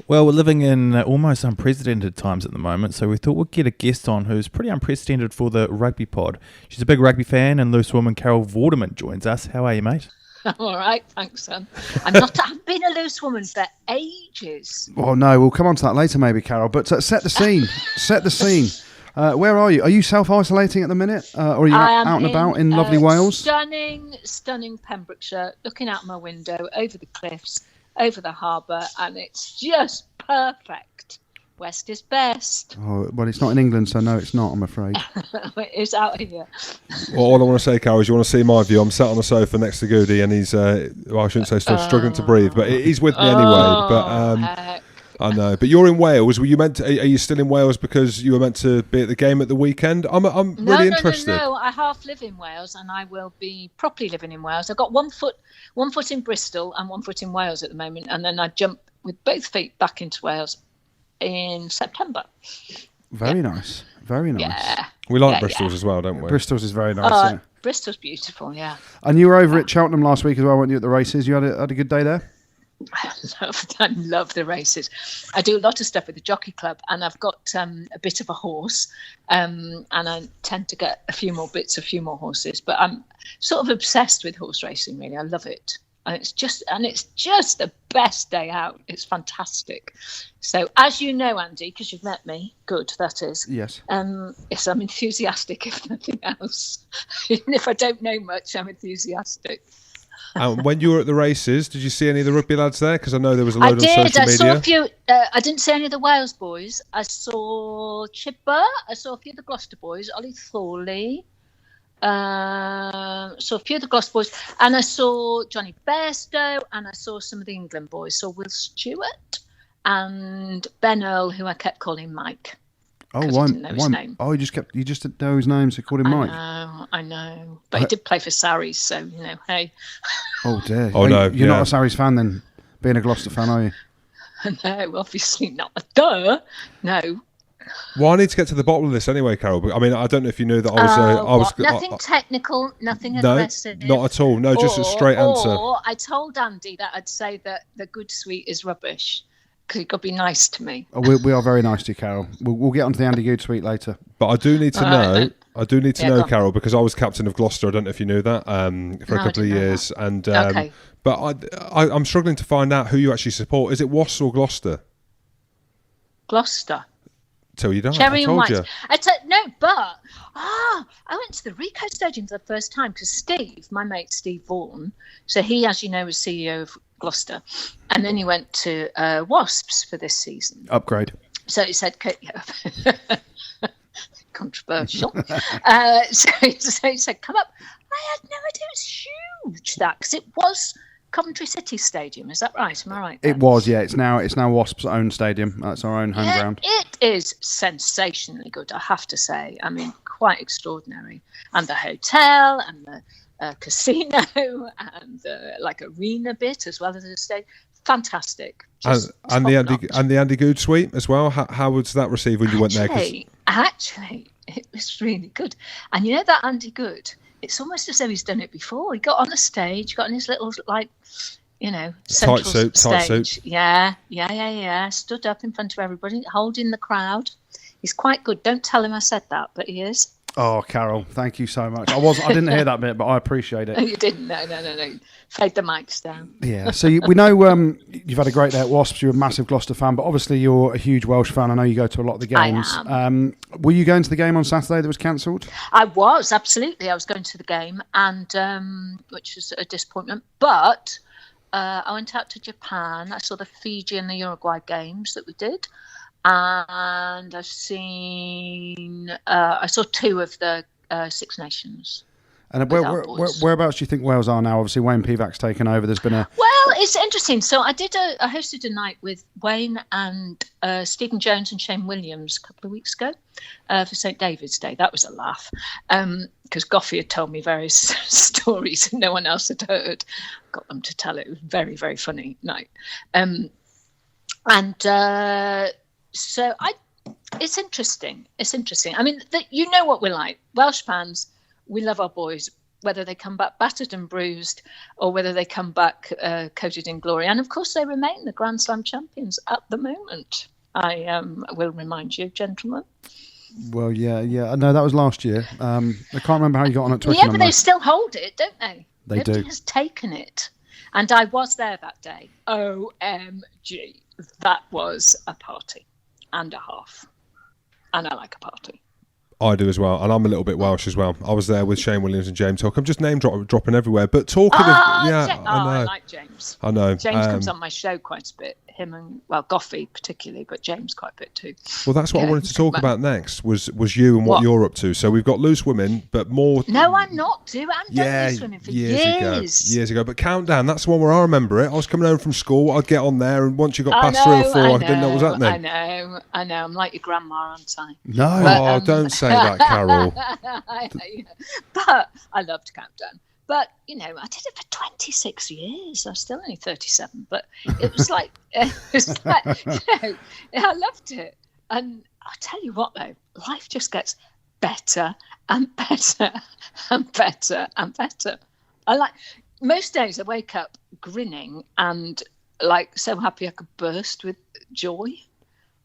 Well, we're living in almost unprecedented times at the moment, so we thought we'd get a guest on who's pretty unprecedented for the Rugby Pod. She's a big rugby fan, and loose woman Carol Vorderman joins us. How are you, mate? I'm all right, thanks, son. I've been a loose woman for ages. Oh, no, we'll come on to that later maybe, Carol, but set the scene. Set the scene. Where are you? Are you self-isolating at the minute? Or are you out and about in lovely Wales? Stunning Pembrokeshire, looking out my window, over the cliffs, over the harbour, and it's just perfect. West is best. Oh, well, it's not in England, so no, it's not, I'm afraid. It's out here. Well, all I want to say, Carol, is you want to see my view. I'm sat on the sofa next to Goody, and he's, well, I shouldn't say still struggling to breathe, but he's with me anyway. But Heck. I know. But you're in Wales. Were you meant to? Are you still in Wales because you were meant to be at the game at the weekend? I'm really interested. No. I half live in Wales, and I will be properly living in Wales. I've got one foot in Bristol and 1 foot in Wales at the moment, and then I jump with both feet back into Wales in September. Very nice. Very nice. Yeah. We like Bristol's as well, don't we? Bristol's is very nice, yeah. Bristol's beautiful, yeah. And you were over at Cheltenham last week as well, weren't you, at the races? You had a good day there? I love the races. I do a lot of stuff with the jockey club, and I've got a bit of a horse, and I tend to get a few more horses. But I'm sort of obsessed with horse racing. Really, I love it, and it's just the best day out. It's fantastic. So, as you know, Andy, because you've met me, good that is. Yes. Yes, I'm enthusiastic. If nothing else, even if I don't know much, I'm enthusiastic. When you were at the races, did you see any of the rugby lads there? Because I know there was a load on social media. I saw a few. I didn't see any of the Wales boys. I saw Chipper. I saw a few of the Gloucester boys. Ollie Thorley. Saw a few of the Gloucester boys, and I saw Johnny Bairstow, and I saw some of the England boys. So Will Stewart and Ben Earl, who I kept calling Mike. Oh, why? Didn't know his name. Oh, you just didn't know his name, so you called him Mike. I know. But he did play for Sarries, so hey. Oh dear. Oh no, you're not a Sarries fan then, being a Gloucester fan, are you? No, obviously not. Duh. No. Well, I need to get to the bottom of this anyway, Carol. But I mean, I don't know if you knew that I was. Nothing technical, nothing aggressive. No, not at all. No, just a straight answer. Or I told Andy that I'd say that the good sweet is rubbish. Because you've got to be nice to me. Oh, we are very nice to you, Carol. We'll get onto the Andy Good suite later. But I do need to know. I do need to know, Carol, because I was captain of Gloucester. I don't know if you knew that for a couple of years. And okay. But I'm struggling to find out who you actually support. Is it Wasps or Gloucester? Gloucester. Till you don't. Cherry I told and you. white. I went to the Rico Stadium for the first time because Steve, my mate Steve Vaughan, so he, as you know, was CEO of Gloucester, and then he went to Wasps for this season. Upgrade. So he said, controversial. So he said, come up. I had no idea it was huge, because it was Coventry City Stadium. Is that right? Am I right? It was, yeah. It's now Wasps' own stadium. That's our own home ground. It is sensationally good, I have to say. I mean, quite extraordinary. And the hotel and the casino and like arena bit as well as the stadium. Fantastic. And the Andy Good suite as well. How was that received when you went there? Actually, it was really good. And you know that Andy Good, it's almost as though he's done it before. He got on the stage, got in his little central tight suit. Yeah. Stood up in front of everybody, holding the crowd. He's quite good. Don't tell him I said that, but he is. Oh, Carol, thank you so much. I didn't hear that bit, but I appreciate it. You didn't? No. Fade the mics down. Yeah, so we know you've had a great day at Wasps. You're a massive Gloucester fan, but obviously you're a huge Welsh fan. I know you go to a lot of the games. I am. Were you going to the game on Saturday that was cancelled? I was, absolutely. I was going to the game, and which was a disappointment. But I went out to Japan. I saw the Fiji and the Uruguay games that we did. And I saw two of the Six Nations. And whereabouts do you think Wales are now? Obviously, Wayne Pivac's taken over. There's been Well, it's interesting. So I hosted a night with Wayne and Stephen Jones and Shane Williams a couple of weeks ago for St David's Day. That was a laugh because Goffey had told me various stories and no one else had heard. Got them to tell it. It was very, very funny night. So it's interesting. I mean, you know what we're like. Welsh fans, we love our boys. whether they come back battered and bruised or whether they come back coated in glory. And of course, they remain the Grand Slam champions at the moment. I will remind you, gentlemen. Well, yeah. No, that was last year. I can't remember how you got on at Twickenham. Yeah, but they still hold it, don't they? Nobody has taken it. And I was there that day. OMG. That was a party and a half. And I like a party. I do as well, and I'm a little bit Welsh as well. I was there with Shane Williams and James Hook. I'm just name dropping everywhere. But talking I know. I like James. I know. James comes on my show quite a bit. Him and Goffey particularly, but James quite a bit too. Well, that's what I wanted to talk about next. Was you and what you're up to? So we've got Loose Women, but more. No, I'm not. I haven't done Loose Women for years ago. But Countdown, that's the one where I remember it. I was coming home from school. I'd get on there, and once you got past 3 or 4, I didn't know what was happening. I know. I'm like your grandma, aren't I? No, but, don't say that, Carol. But I loved Countdown. But, I did it for 26 years. I was still only 37. But it was like, I loved it. And I'll tell you what, though, life just gets better and better and better and better. Most days I wake up grinning and so happy I could burst with joy.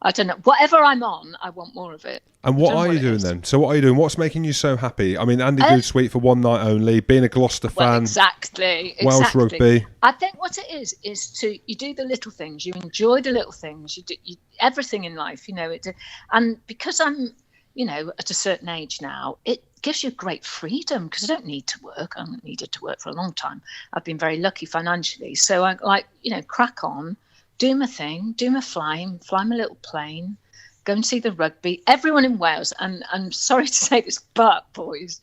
I don't know. Whatever I'm on, I want more of it. And what are you doing then? So what are you doing? What's making you so happy? I mean, Andy Good's sweet for one night only, being a Gloucester fan. Exactly. Welsh rugby. I think what it is you do the little things. You enjoy the little things. You do everything in life, and because I'm, at a certain age now, it gives you great freedom because I don't need to work. I haven't needed to work for a long time. I've been very lucky financially. So I crack on. Do my thing, do my fly my little plane, go and see the rugby. Everyone in Wales, and I'm sorry to say this, but boys,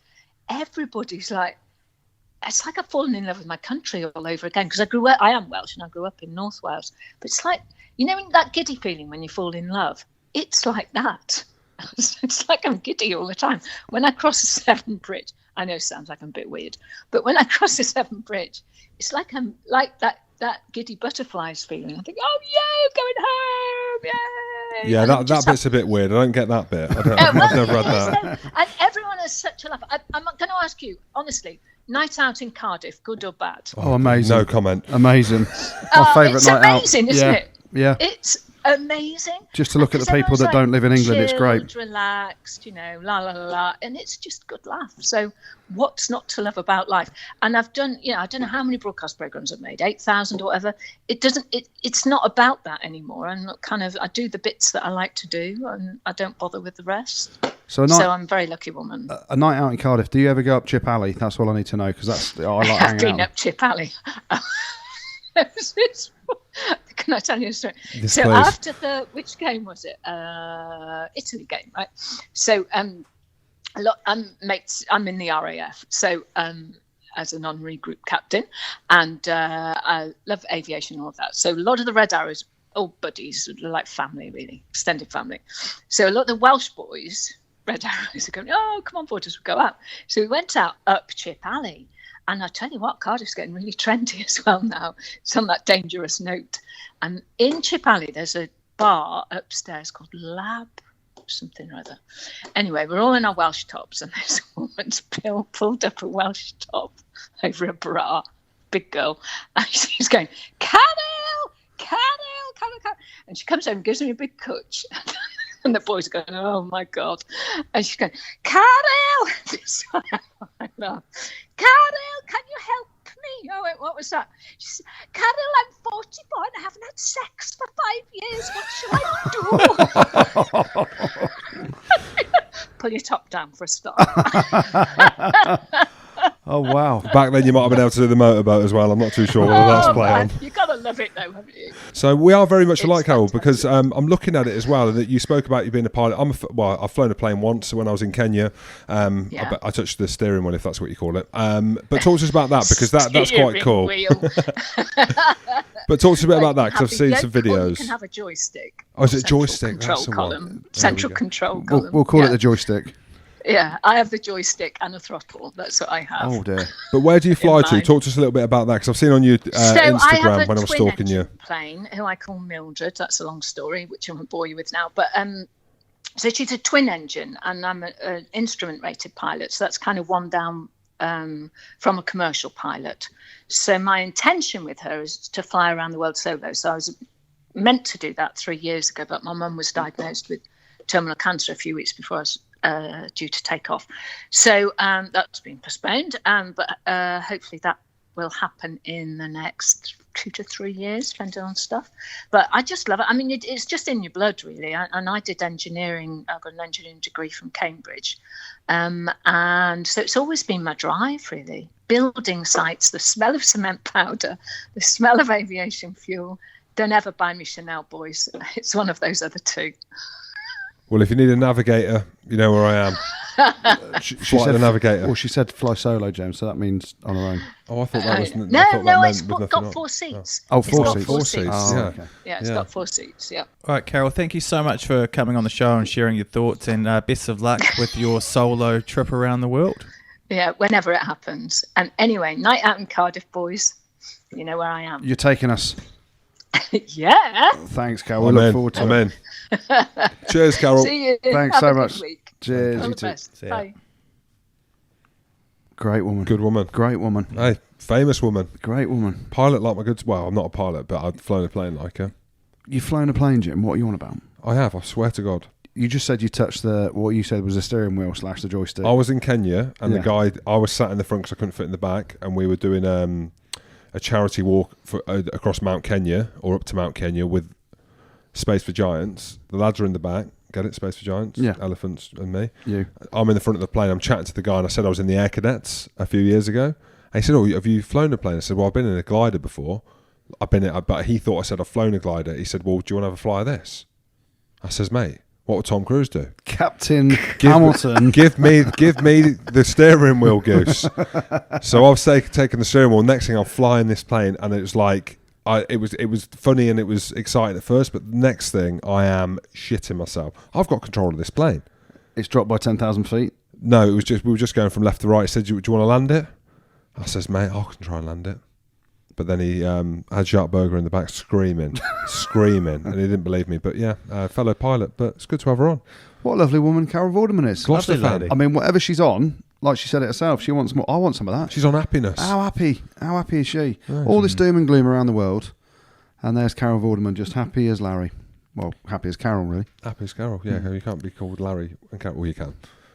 everybody's it's like I've fallen in love with my country all over again because I am Welsh and I grew up in North Wales. But it's like, that giddy feeling when you fall in love? It's like that. It's like I'm giddy all the time. When I cross the Severn Bridge, I know it sounds like I'm a bit weird, but when I cross the Severn Bridge, it's like I'm like that giddy butterflies feeling. I think, oh yeah, going home, yay! Yeah, that bit's a bit weird. I don't get that bit. I've never had that. And everyone has such a laugh. I'm going to ask you honestly: night out in Cardiff, good or bad? Oh, amazing! No comment. Amazing. My favourite night out. It's amazing, isn't it? Yeah. It's amazing. Just to look at the people that don't live in England, it's great. Relaxed, la la la, and it's just good laugh. So, what's not to love about life? And I've done, I don't know how many broadcast programs I've made, 8,000 or whatever. It's not about that anymore. I do the bits that I like to do, and I don't bother with the rest. So I'm a very lucky woman. A night out in Cardiff. Do you ever go up Chip Alley? That's all I need to know because I like hanging out. I've been up Chip Alley. Can I tell you a story? Yes, so please. which game was it? Italy game, right? So I'm in the RAF, so as an honorary group captain, and I love aviation and all of that. So a lot of the Red Arrows, all buddies, like family, really extended family. So a lot of the Welsh boys, Red Arrows, are going, oh, come on, boys, we'll go out. So we went out up Chip Alley. And I tell you what, Cardiff's getting really trendy as well now. It's on that dangerous note. And in Chip Alley, there's a bar upstairs called Lab something or other. Anyway, we're all in our Welsh tops, and this woman's pulled up a Welsh top over a bra, big girl, and she's going, Carol. And she comes over and gives me a big cooch. And the boys are going, oh my God. And she's going, Carol! I laugh. Carol, can you help me? I went, what was that? She said, Carol, I'm 44 and I haven't had sex for 5 years. What shall I do? Pull your top down for a start. Oh, wow. Back then you might have been able to do the motorboat as well. I'm not too sure whether that's playing. You've got to love it though, haven't you? So we are very much alike, Carol, because I'm looking at it as well. That you spoke about you being a pilot. I've flown a plane once when I was in Kenya. I touched the steering wheel, if that's what you call it. But talk to us about that, because that's quite cool. But talk to us a bit about that, because I've seen some videos. You can have a joystick. Oh, is it joystick? Control column. Central control column. We'll call it the joystick. Yeah, I have the joystick and a throttle. That's what I have. Oh dear! But where do you fly to? Talk to us a little bit about that, because I've seen on your Instagram when I was stalking you. Plane who I call Mildred. That's a long story, which I won't bore you with now. But so she's a twin engine, and I'm an instrument rated pilot. So that's kind of one down from a commercial pilot. So my intention with her is to fly around the world solo. So I was meant to do that 3 years ago, but my mum was diagnosed with terminal cancer a few weeks before I was due to take off. So that's been postponed, but hopefully that will happen in the next 2 to 3 years, depending on stuff. But I just love it. I mean, it's just in your blood, really. And I did engineering. I got an engineering degree from Cambridge. And so it's always been my drive, really. Building sites, the smell of cement powder, the smell of aviation fuel. Don't ever buy me Chanel, boys. It's one of those other two. Well, if you need a navigator, you know where I am. She said the navigator. Well, she said fly solo, James, so that means on her own. Oh, I thought that was... No, it's got 4 seats. Oh, 4 seats. 4 seats, yeah. Okay. Yeah, it's got 4 seats, yeah. All right, Carol, thank you so much for coming on the show and sharing your thoughts, and best of luck with your solo trip around the world. Yeah, whenever it happens. And anyway, night out in Cardiff, boys. You know where I am. You're taking us. Yeah. Thanks, Carol. We look forward to it. I'm in. Cheers, Carol. See you. Thanks Have so a good much. week. Cheers. All You the too. best. Bye. Great woman. Good woman. Great woman. Hey, famous woman. Great woman. Pilot like my good... Well, I'm not a pilot, but I've flown a plane like her. You've flown a plane, Jim. What are you on about? I have, I swear to God. You just said you touched what you said was the steering wheel / the joystick. I was in Kenya, and Yeah. the guy... I was sat in the front because I couldn't fit in the back, and we were doing a charity walk across Mount Kenya, or up to Mount Kenya, with Space for Giants. The lads are in the back. Get it? Space for Giants? Yeah. Elephants and me. You. I'm in the front of the plane. I'm chatting to the guy, and I said I was in the Air Cadets a few years ago. And he said, "Oh, have you flown a plane?" I said, "Well, I've been in a glider before. But he thought I said I've flown a glider." He said, "Well, do you want to have a fly of this?" I says, "Mate, what would Tom Cruise do?" Captain Hamilton. Give me the steering wheel, Goose. So I've taken the steering wheel. Next thing, I'm flying this plane, and it was like it was funny and it was exciting at first. But the next thing, I am shitting myself. I've got control of this plane. It's dropped by 10,000 feet. No, it was just we were just going from left to right. He said, "Do you want to land it?" I says, "Mate, I can try and land it." But then he had Jacques Berger in the back screaming, and he didn't believe me. But yeah, fellow pilot. But it's good to have her on. What a lovely woman Carol Vorderman is. Gloucester Lovely fan. lady. I mean, whatever she's on, like she said it herself, she wants more. I want some of that. She's on happiness. How happy is she? All this doom and gloom around the world, and there's Carol Vorderman, just happy as Larry. Well, happy as Carol, really. Happy as Carol. Yeah, you can't be called Larry and Carol. Well, you can.